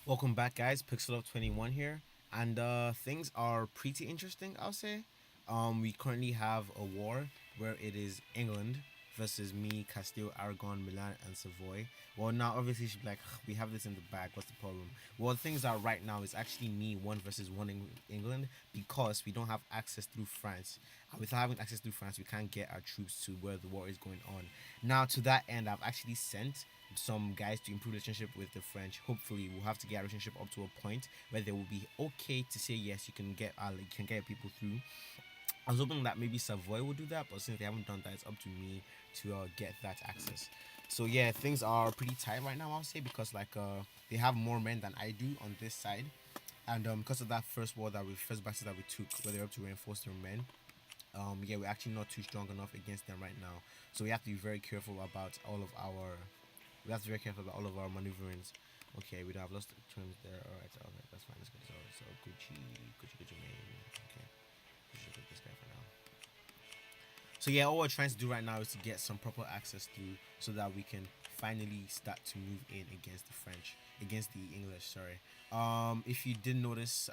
Welcome back, guys. Pixel of 21 here, and things are pretty interesting, I'll say. We currently have a war where it is England versus me, Castile, Aragon, Milan, and Savoy. Well, now obviously you should be like, "Ugh, we have this in the bag. What's the problem?" Well, the things are right now is actually me one versus one in England because we don't have access through France. And without having access through France, we can't get our troops to where the war is going on. Now, to that end, I've actually sent some guys to improve relationship with the French. Hopefully, we'll have to get a relationship up to a point where they will be okay to say yes. You can get people through. I was hoping that maybe Savoy will do that, but since they haven't done that, it's up to me to get that access. So yeah, things are pretty tight right now, I'll say, because they have more men than I do on this side, and because of that first battle that we took, where they were up to reinforce their men, yeah, we're actually not too strong enough against them right now. So we have to be very careful about all of our we have to be very careful about all of our maneuverings. Okay, we don't have lost turns there. Alright, okay, that's fine. Let's get this over. So Gucci main. Okay, we should get this guy for now. So yeah, all we're trying to do right now is to get some proper access through so that we can finally start to move in against the French, against the English. Sorry. If you did notice,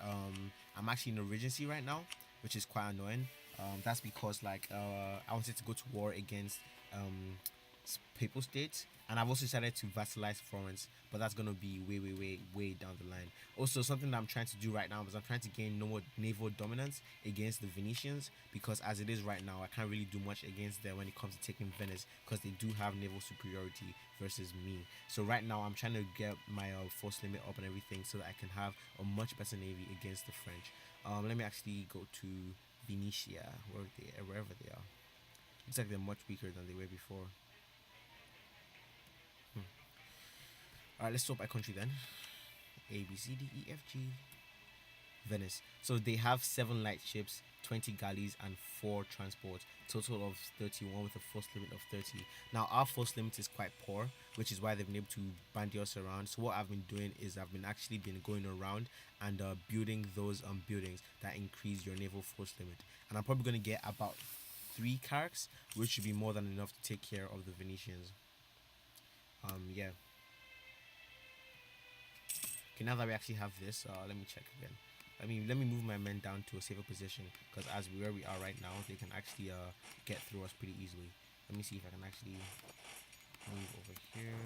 I'm actually in a regency right now, which is quite annoying. That's because I wanted to go to war against um papal states, and I've also decided to vassalize Florence, but that's gonna be way down the line. Also, something that I'm trying to do right now is I'm trying to gain no more naval dominance against the Venetians, because as it is right now, I can't really do much against them when it comes to taking Venice, because they do have naval superiority versus me. So right now, I'm trying to get my force limit up and everything so that I can have a much better navy against the French. Let me actually go to Venetia, wherever they are. Looks like they're much weaker than they were before. Hmm. All right, let's sort by country then. A B C D E F G. Venice. So they have 7 light ships, 20 galleys, and 4 transports. Total of 31 with a force limit of 30. Now our force limit is quite poor, which is why they've been able to bandy us around. So what I've been doing is I've been actually been going around and building those buildings that increase your naval force limit. And I'm probably gonna get about 3 carracks, which should be more than enough to take care of the Venetians. Yeah. Okay, now that we actually have this, let me check again. Let me move my men down to a safer position, because where we are right now, they can actually get through us pretty easily. Let me see if I can actually move over here.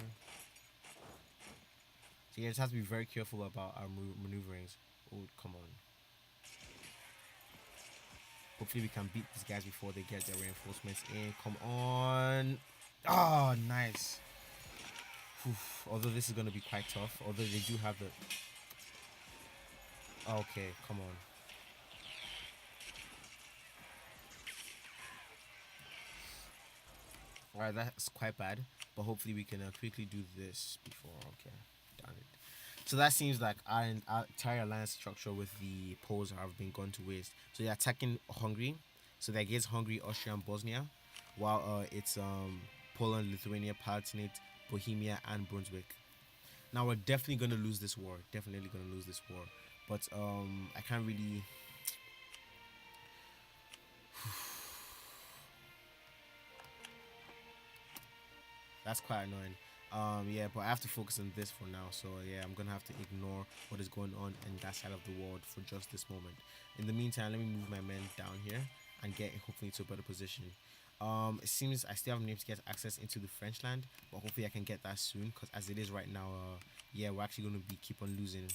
So yeah, just have to be very careful about our maneuverings. Oh, come on. Hopefully we can beat these guys before they get their reinforcements in. Come on. Oh, nice. Although this is going to be quite tough. Although they do have the... Okay, come on. Alright, that's quite bad. But hopefully we can quickly do this before... Okay, darn it. So that seems like our entire alliance structure with the Poles have been gone to waste. So they're attacking Hungary. So they're against Hungary, Austria, and Bosnia. While it's Poland, Lithuania, Palatinate, Bohemia, and Brunswick. Now we're definitely gonna lose this war. Definitely gonna lose this war. But I can't really. That's quite annoying. Yeah, but I have to focus on this for now. So yeah, I'm gonna have to ignore what is going on in that side of the world for just this moment. In the meantime, let me move my men down here and get hopefully to a better position. It seems I still haven't been able to get access into the French land, but hopefully I can get that soon. Because as it is right now, yeah, we're actually gonna be keep on losing.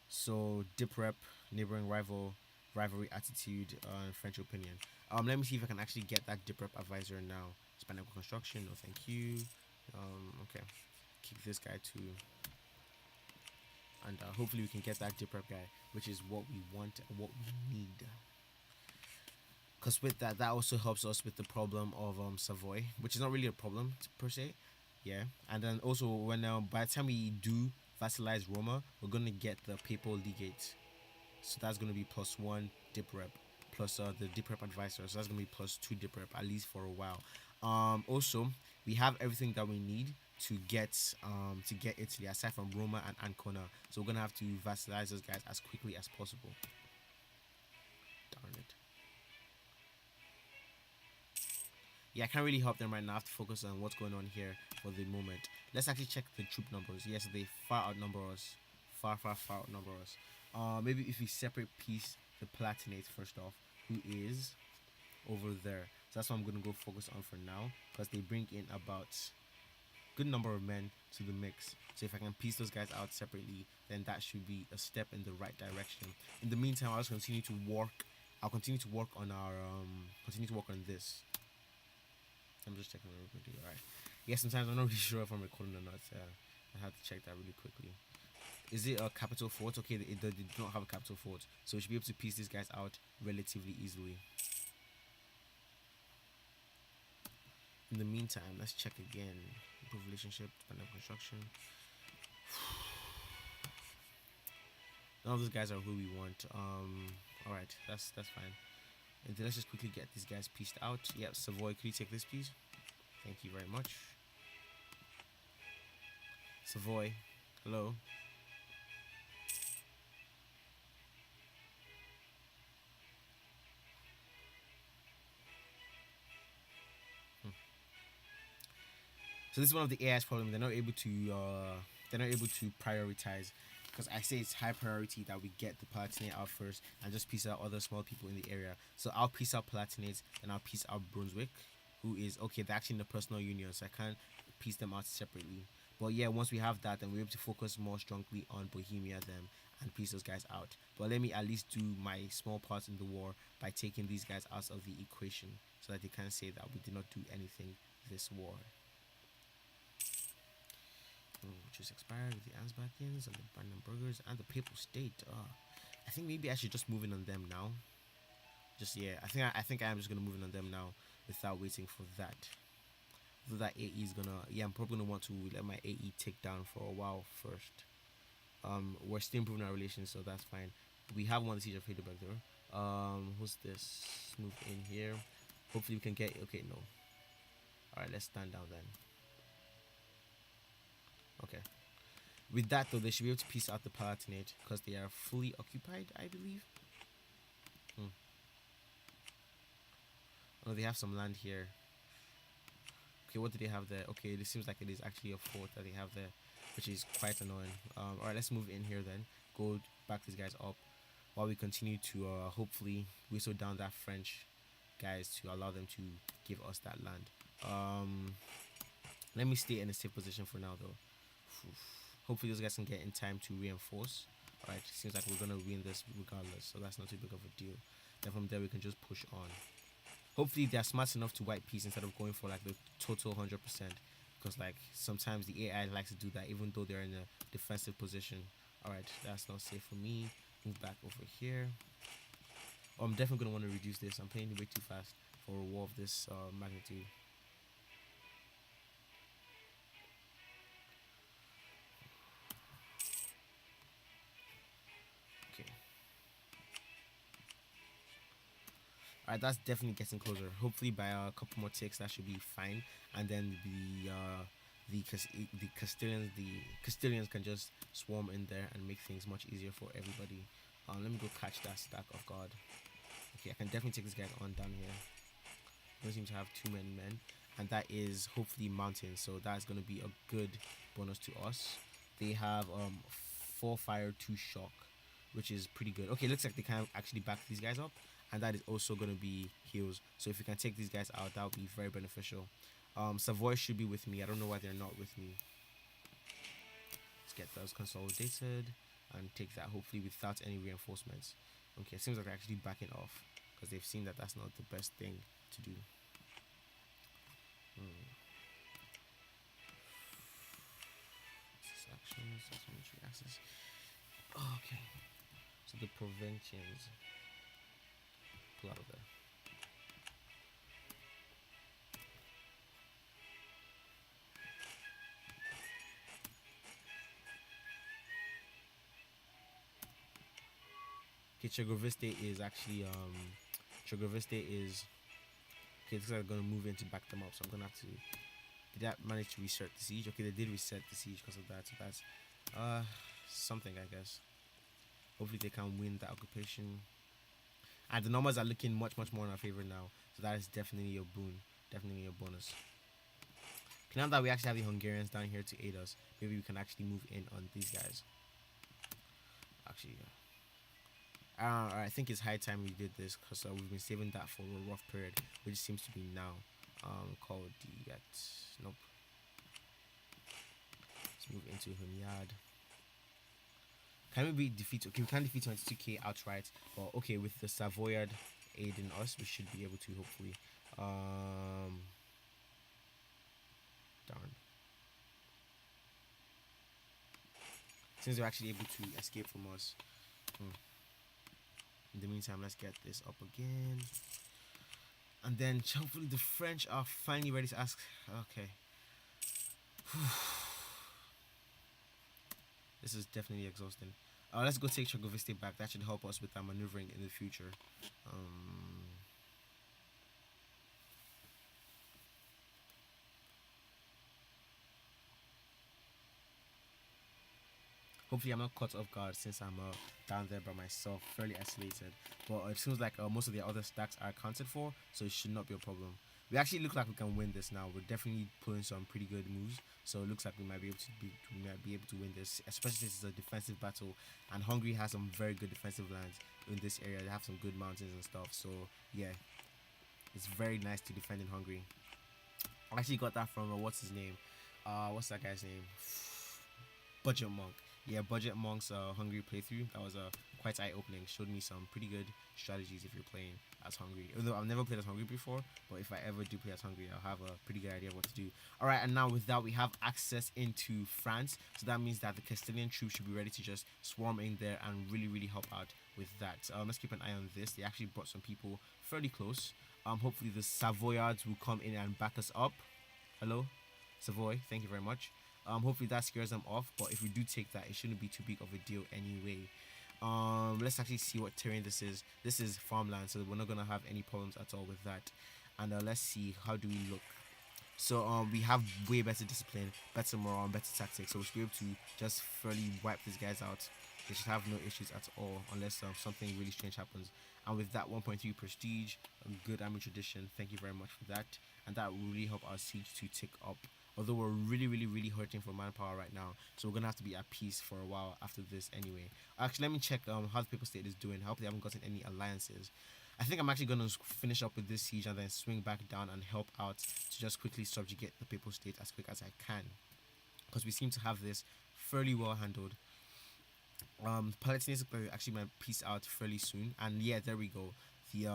So dip rep, neighboring rivalry attitude, French opinion. Let me see if I can actually get that dip rep advisor now. Hispanic construction, no thank you. Okay, keep this guy too, and hopefully we can get that dip rep guy, which is what we want, what we need. Because with that also helps us with the problem of Savoy, which is not really a problem per se. Yeah, and then also when by the time we do vassalize Roma, we're gonna get the papal legate. So that's going to be +1 dip rep plus the dip rep advisor. So that's going to be +2 dip rep at least for a while. Also, we have everything that we need to get Italy aside from Roma and Ancona. So we're gonna have to vassalize those guys as quickly as possible. Darn it. Yeah, I can't really help them right now. I have to focus on what's going on here for the moment. Let's actually check the troop numbers. Yes, they far outnumber us. far outnumber us. Maybe if we separate piece the Palatinate first off, who is over there. So that's what I'm gonna go focus on for now, because they bring in about good number of men to the mix. So if I can piece those guys out separately, then that should be a step in the right direction. In the meantime, I'll just continue to work. I'll continue to work on our continue to work on this. I'm just checking real quickly. All right. Yeah, sometimes I'm not really sure if I'm recording or not. I have to check that really quickly. Is it a capital fort? Okay, they do not have a capital fort, so we should be able to piece these guys out relatively easily. In the meantime, let's check again. Improve relationship, dependent construction. None of those guys are who we want. All right, that's fine. And then let's just quickly get these guys pieced out. Yeah, Savoy, could you take this, please? Thank you very much. Savoy, hello. So this is one of the AI's problem. They're not able to prioritize, because I say it's high priority that we get the Palatinate out first and just piece out other small people in the area. So I'll piece out Palatinates and I'll piece out Brunswick, who is okay. They're actually in the personal union, so I can't piece them out separately. But yeah, once we have that, then we're able to focus more strongly on Bohemia then and piece those guys out. But let me at least do my small part in the war by taking these guys out of the equation, so that they can't say that we did not do anything this war. Which is expired with the Ansbachians and the Brandenburgers and the Papal State. I think maybe I should just move in on them now. Just yeah, I think I am just gonna move in on them now without waiting for that. So that AE is gonna, yeah, I'm probably gonna want to let my AE tick down for a while first. We're still improving our relations, so that's fine. We have won the siege of Heidelberg though. Who's this? Move in here. Hopefully we can get. Okay, no. All right, let's stand down then. Okay. With that though, they should be able to piece out the Palatinate because they are fully occupied, I believe. Oh, they have some land here. Okay, what do they have there? Okay, this seems like it is actually a fort that they have there, which is quite annoying. Alright, let's move in here then. Go back these guys up while we continue to hopefully whistle down that French guys to allow them to give us that land. Let me stay in a safe position for now though. Hopefully those guys can get in time to reinforce. Alright, seems like we're gonna win this regardless, so that's not too big of a deal. Then from there we can just push on. Hopefully they're smart enough to wipe peace instead of going for like the total 100%, because like sometimes the AI likes to do that even though they're in a defensive position. Alright, that's not safe for me. Move back over here. Oh, I'm definitely gonna want to reduce this. I'm playing way too fast for a war of this magnitude. Alright, that's definitely getting closer. Hopefully by a couple more ticks that should be fine, and then the Castilians can just swarm in there and make things much easier for everybody. Let me go catch that stack of guard. Okay, I can definitely take this guy on down here. Don't seem to have too many men, and that is hopefully mountains, so that's gonna be a good bonus to us. They have 4 fire, 2 shock, which is pretty good. Okay, looks like they can actually back these guys up, and that is also going to be heals. So if we can take these guys out, that would be very beneficial. Savoy should be with me. I don't know why they're not with me. Let's get those consolidated and take that, hopefully without any reinforcements. Okay, it seems like they're actually backing off because they've seen that that's not the best thing to do. Actions, military access. Oh, okay. So the Provincians pull out of there. Okay, Chegoviste is actually Chegoviste is okay. This is gonna move in to back them up, so I'm gonna have to. Did that manage to reset the siege? Okay, they did reset the siege because of that. So that's something, I guess. Hopefully they can win that occupation. And the numbers are looking much more in our favor now. So that is definitely a boon. Definitely a bonus. Okay, now that we actually have the Hungarians down here to aid us, maybe we can actually move in on these guys. actually, I think it's high time we did this because we've been saving that for a rough period, which seems to be now. Called the nope. Let's move into Hunyad. Can we be defeat? Okay, we can't defeat 22k outright, but okay, with the Savoyard aiding us, we should be able to hopefully. Darn. Since they're actually able to escape from us. In the meantime, let's get this up again. And then hopefully the French are finally ready to ask. Okay. This is definitely exhausting. Let's go take Chagoviste back. That should help us with our maneuvering in the future. Hopefully I'm not caught off guard since I'm down there by myself, fairly isolated. But it seems like most of the other stacks are accounted for, so it should not be a problem. We actually look like we can win this now. We're definitely pulling some pretty good moves, so it looks like we might be able to win this, especially since it's a defensive battle. And Hungary has some very good defensive lands in this area. They have some good mountains and stuff. So yeah, it's very nice to defend in Hungary. I actually got that from what's his name? What's that guy's name? Budget Monk. Yeah, Budget Monk's Hungry playthrough. That was quite eye-opening. Showed me some pretty good strategies if you're playing as Hungry. Although I've never played as Hungry before, but if I ever do play as Hungry, I'll have a pretty good idea of what to do. All right, and now with that, we have access into France. So that means that the Castilian troops should be ready to just swarm in there and really, really help out with that. Let's keep an eye on this. They actually brought some people fairly close. Hopefully the Savoyards will come in and back us up. Hello, Savoy. Thank you very much. Hopefully that scares them off, but if we do take that, it shouldn't be too big of a deal anyway. Let's actually see what terrain this is. This is farmland, so we're not gonna have any problems at all with that. And let's see, how do we look? So we have way better discipline, better morale, better tactics, so we should be able to just fairly wipe these guys out. They should have no issues at all unless something really strange happens. And with that 1.3 prestige, a good army tradition, thank you very much for that. And that will really help our siege to tick up. Although we're really hurting for manpower right now, so we're gonna have to be at peace for a while after this anyway. Actually, let me check how the Papal State is doing. I hope they haven't gotten any alliances. I think I'm actually gonna finish up with this siege and then swing back down and help out to just quickly subjugate the Papal State as quick as I can, because we seem to have this fairly well handled. Palatinate actually might peace out fairly soon, and yeah, there we go. The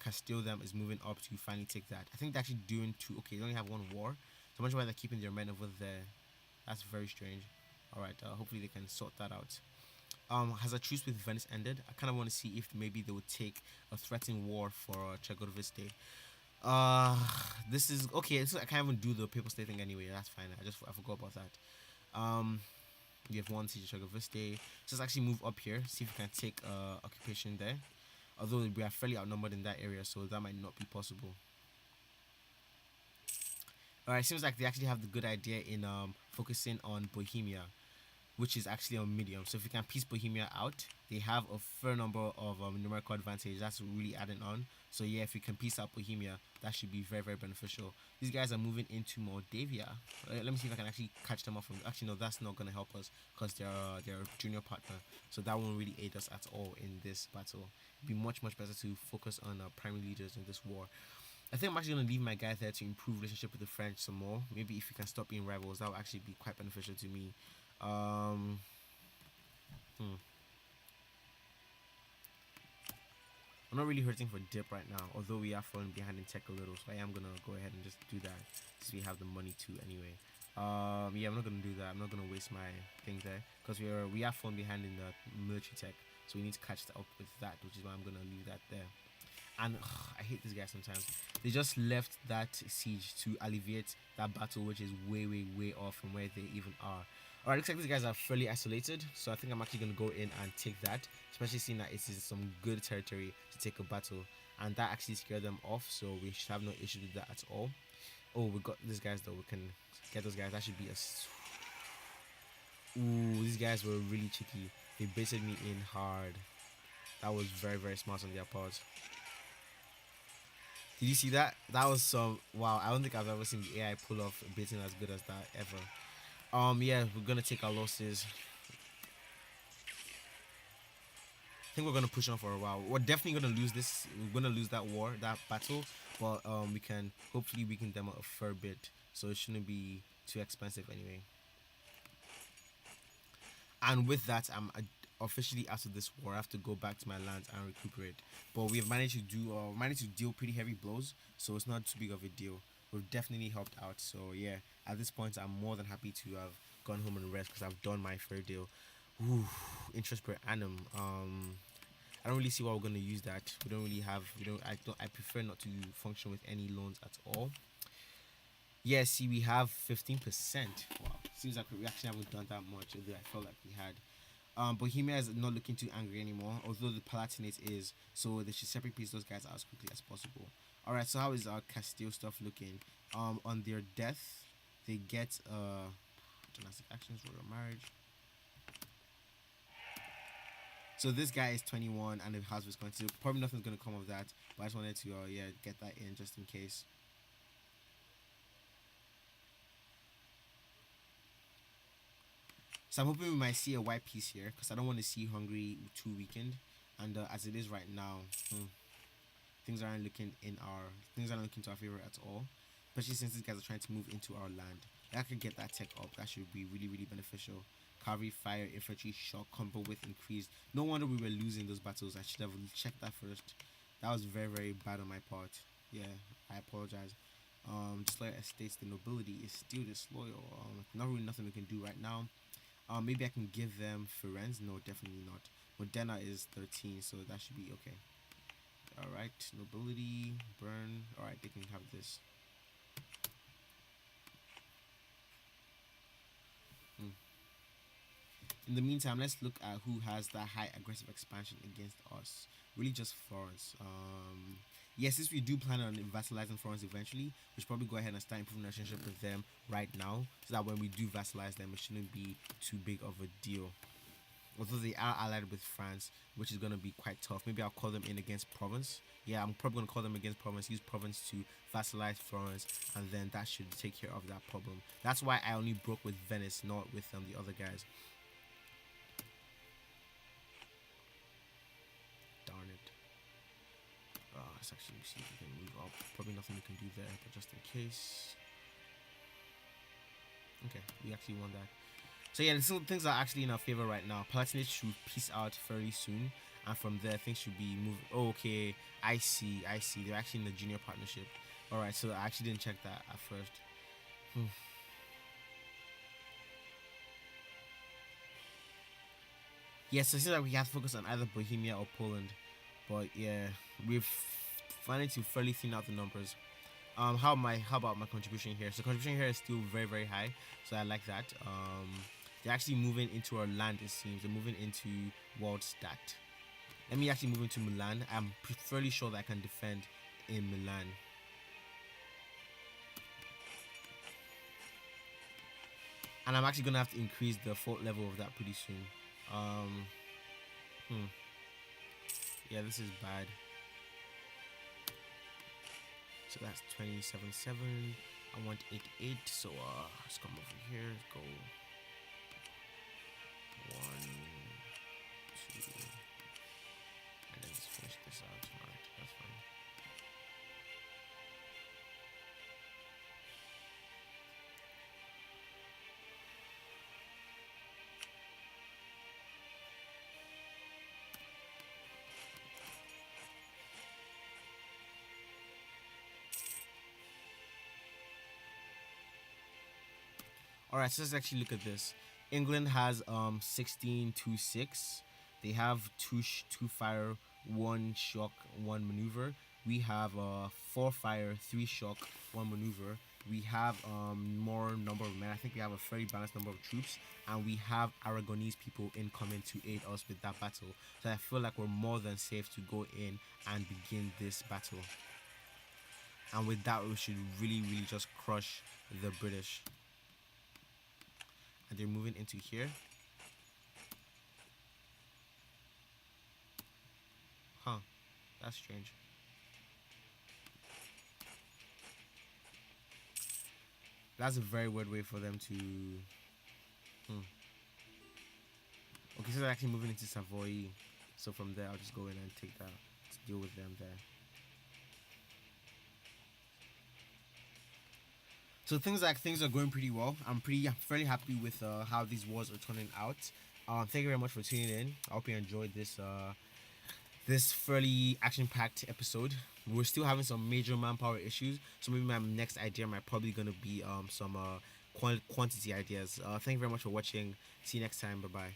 Castile them is moving up to finally take that. I think they're actually doing two. Okay, they only have one war. So much why they're keeping their men over there. That's very strange. Alright, hopefully they can sort that out. Has a truce with Venice ended? I kind of want to see if maybe they would take a threatening war for Chagodoviste. This is okay. So I can't even do the Papal State thing anyway. That's fine. I forgot about that. We have one siege of Chagodoviste. So let's actually move up here. See if we can take occupation there. Although we are fairly outnumbered in that area, so that might not be possible. Alright, seems like they actually have the good idea in focusing on Bohemia, which is actually on medium. So if we can piece Bohemia out, they have a fair number of numerical advantage. That's really adding on. So yeah, if we can piece out Bohemia, that should be very beneficial. These guys are moving into Moldavia. Let me see if I can actually catch them off. Actually, no, that's not gonna help us because they're a junior partner. So that won't really aid us at all in this battle. It'd be much better to focus on primary leaders in this war. I think I'm actually going to leave my guy there to improve relationship with the French some more. Maybe if we can stop being rivals, that will actually be quite beneficial to me. I'm not really hurting for dip right now, although we are falling behind in tech a little, so I am going to go ahead and just do that since we have the money to anyway. Yeah, I'm not going to do that. I'm not going to waste my thing there because we are falling behind in the military tech, so we need to catch up with that, which is why I'm going to leave that there. And I hate this guy sometimes. They just left that siege to alleviate that battle, which is way off from where they even are. Alright, looks like these guys are fairly isolated, so I think I'm actually going to go in and take that, especially seeing that it is some good territory to take a battle, and that actually scared them off, so we should have no issue with that at all. Oh, we got these guys though. We can get those guys. That should be a... Ooh, these guys were really cheeky. They baited me in hard. That was very smart on their part. Did you see that? That was some... Wow, I don't think I've ever seen the AI pull off baiting as good as that ever. Yeah, we're gonna take our losses. think we're gonna push on for a while. We're definitely gonna lose this. We're gonna lose that war, that battle, but we can hopefully weaken them a fair bit, so it shouldn't be too expensive anyway. And with that, I'm officially out of this war. I have to go back to my lands and recuperate. But we've managed to deal pretty heavy blows, so it's not too big of a deal. We've definitely helped out. So yeah, at this point, I'm more than happy to have gone home and rest because I've done my fair deal. Ooh, interest per annum. I don't really see why we're gonna use that. We don't really have. We don't. I don't. I prefer not to function with any loans at all. Yeah, see, we have 15%. Wow, seems like we actually haven't done that much. Although I felt like we had. Bohemia is not looking too angry anymore, although the Palatinate is. So they should separate piece those guys out as quickly as possible. All right. So how is our Castile stuff looking? On their death, they get dynastic actions for your marriage. So this guy is 21 and the house was going to probably nothing's gonna come of that. But I just wanted to yeah get that in just in case. So I'm hoping we might see a white piece here because I don't want to see Hungary too weakened. And as it is right now, things aren't looking to our favor at all. Especially since these guys are trying to move into our land. If I could get that tech up, that should be really really beneficial. Cavalry, fire, infantry, shock, combo with increased. No wonder we were losing those battles. I should have checked that first. That was very very bad on my part. Yeah, I apologize. Disloyal estates, the nobility is still disloyal. Not really nothing we can do right now. Maybe I can give them Firenze. No, definitely not. Modena is 13, so that should be okay. Alright, nobility, burn. Alright, they can have this. Hmm. In the meantime, let's look at who has that high aggressive expansion against us. Really just Florence. Yes, since we do plan on vassalizing Florence eventually, we should probably go ahead and start improving our relationship with them right now, so that when we do vassalize them, it shouldn't be too big of a deal. Although they are allied with France, which is going to be quite tough. Maybe I'll call them in against Provence. Yeah, I'm probably going to call them against Provence, use Provence to vassalize Florence, and then that should take care of that problem. That's why I only broke with Venice, not with the other guys. Darn it. Let's actually see if we can move up. Probably nothing we can do there, but just in case. Okay, we actually won that. So yeah, things are actually in our favor right now. Palatinate should peace out fairly soon, and from there things should be moving. Oh, okay, I see. They're actually in the junior partnership. All right, so I actually didn't check that at first. Yeah, so it seems like we have to focus on either Bohemia or Poland, but yeah, we've managed to fairly thin out the numbers. How about my contribution here? So contribution here is still very very high, so I like that. They're actually moving into our land. It seems they're moving into Waldstadt. Let me actually move into Milan. I'm fairly sure that I can defend in Milan. And I'm actually gonna have to increase the fort level of that pretty soon. Um, hmm. Yeah, this is bad. So that's 27.7. I want 8.8. So let's come over here. Go 1, 2, and then just finish this out. Alright, that's fine. All right, so let's actually look at this. England has 16-2-6. They have two fire, one shock, one maneuver. We have 4 fire, 3 shock, 1 maneuver. We have more number of men. I think we have a very balanced number of troops, and we have Aragonese people incoming to aid us with that battle. So I feel like we're more than safe to go in and begin this battle. And with that, we should really, really just crush the British. And they're moving into here. Huh, that's strange. That's a very weird way for them to okay, so they're actually moving into Savoy. So from there, I'll just go in and take that to deal with them there. So things are going pretty well. I'm fairly happy with how these wars are turning out. Thank you very much for tuning in. I hope you enjoyed this fairly action-packed episode. We're still having some major manpower issues, so maybe my next idea might probably gonna be some quantity ideas. Thank you very much for watching. See you next time. Bye bye.